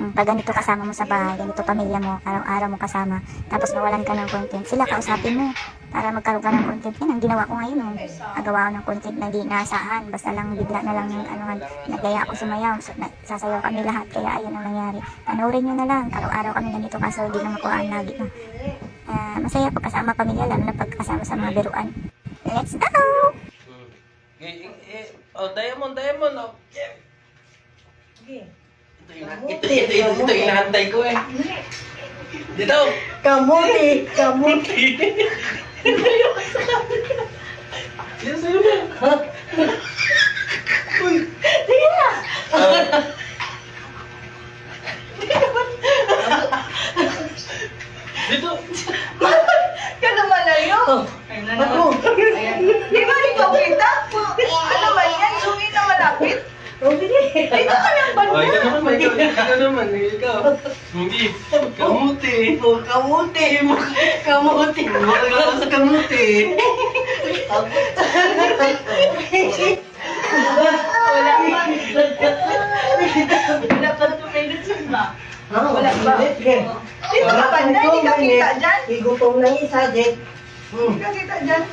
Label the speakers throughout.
Speaker 1: Pag ganito kasama mo sa bahay, ganito pamilya mo, araw-araw mo kasama, tapos nawalan ka ng content, sila kausapin mo para magkaroon ka ng content. Yan ang ginawa ko ngayon. Nagawa ko ng content na di naasahan. Basta lang bigla na lang yung nagaya ako sumayaw. So, sasayaw kami lahat. Kaya ayun ang nangyari. Panoorin nyo na lang. Araw-araw kami ganito kaso hindi na makuhaan lagi. Masaya pagkasama pamilya, lalo na pagkasama sa mga biruan. Let's go!
Speaker 2: Diamond. Oh. Ito inahantay ko eh. Dito!
Speaker 3: Kamuti!
Speaker 2: Dito sa'yo ba? Uy!
Speaker 3: Tingnan na!
Speaker 2: Dito!
Speaker 4: Ka naman na yun.
Speaker 3: Ako!
Speaker 4: Di ba ikaw kita? Ano ba yan? Sungi na malapit. Dito ka lang ba?
Speaker 2: Oh, ikaw naman. Hindi. Kamuti.
Speaker 3: Kamuti!
Speaker 2: Wala sa kamuti.
Speaker 4: Wala pa 2 minutes ba?
Speaker 3: Wala ba?
Speaker 4: Dito ka ba? Hindi ka kita dyan?
Speaker 3: Igutom ng isa, Jet.
Speaker 4: Hindi ka kita dyan?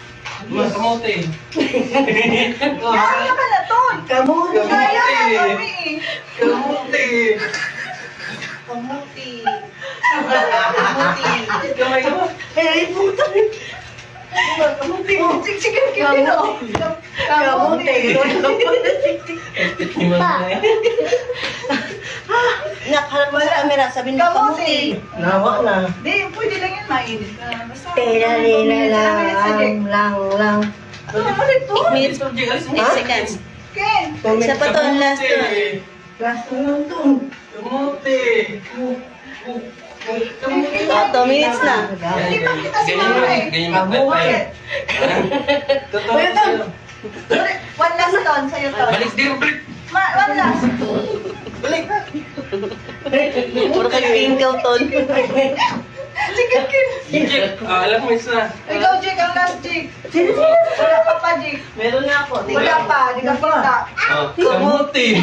Speaker 2: Mga kamuti.
Speaker 4: Kaya ka na to.
Speaker 3: Kamuti!
Speaker 4: Kaya ka kami eh.
Speaker 2: Kamuti.
Speaker 4: Kamuti. Kamuti.
Speaker 2: Kamay ka ba?
Speaker 3: Eh, puta!
Speaker 4: Kamuti. Siksikan kita na. Kamuti.
Speaker 3: Nakaharap mo sa camera, sabihin mo
Speaker 4: Kamuti.
Speaker 3: Nawa na.
Speaker 4: Di, pwede lang yan mainit na. Basta.
Speaker 3: lang.
Speaker 4: Ulit to.
Speaker 2: 8 minutes of Jig.
Speaker 3: 8 seconds.
Speaker 4: Ken.
Speaker 3: Isa pa to, ang last to. Last to lang to.
Speaker 2: Kamuti. Kamuti.
Speaker 3: 2 minutes na.
Speaker 4: Hindi pa kita si mama eh.
Speaker 2: Ganyan mag-type. Totoo sa'yo.
Speaker 4: Ulit, one last ton sa'yo to.
Speaker 2: Balik din, balik.
Speaker 4: One last.
Speaker 2: Balik.
Speaker 3: Puro kayo ikaw, Ton.
Speaker 4: Sige, Ken.
Speaker 2: Jig, alam mo isa.
Speaker 4: Ikaw, Jake, ang last Jake. Wala ka pa, Jake.
Speaker 3: Meron na ako.
Speaker 4: Wala pa, di ka kita.
Speaker 2: Kamuti.